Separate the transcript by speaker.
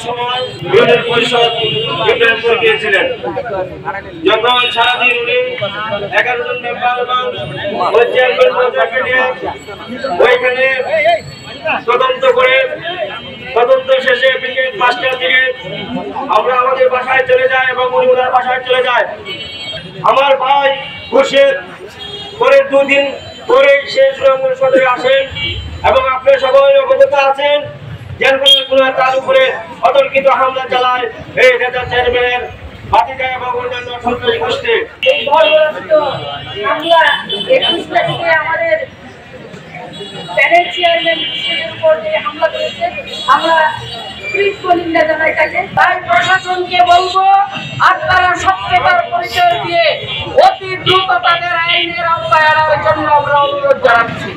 Speaker 1: সময় ইউনিয়ন পরিষদ দিয়েছিলেন, যখন সারাদিন উনি 11 জন মেম্বার এবং ওইখানে তদন্ত শেষে বিকেল 5টার দিকে আমরা আমাদের বাসায় চলে যাই এবং উনি ওনার বাসায় চলে যায়। আমার ভাই খুরশেদ পরের 2 দিন পরে সে সুনামগঞ্জ সদরে আসেন এবং আপনারা সবাই অবগত আছেন তার উপরে অতর্কিত হামলা চালায় এই নেতা চেয়ারম্যানের ভাতিজা এবং অন্যান্য সন্ত্রাসী গোষ্ঠী। আমাদের প্যানেল চেয়ারম্যান উপর যে হামলা করেছে আমরা নিন্দা জানাই তাকে। তাই প্রশাসনকে বলবো আপনারা সত্যতার পরিচয় দিয়ে অতি দ্রুত তাদের আইনের আওতায় আনার জন্য আমরা অনুরোধ জানাচ্ছি।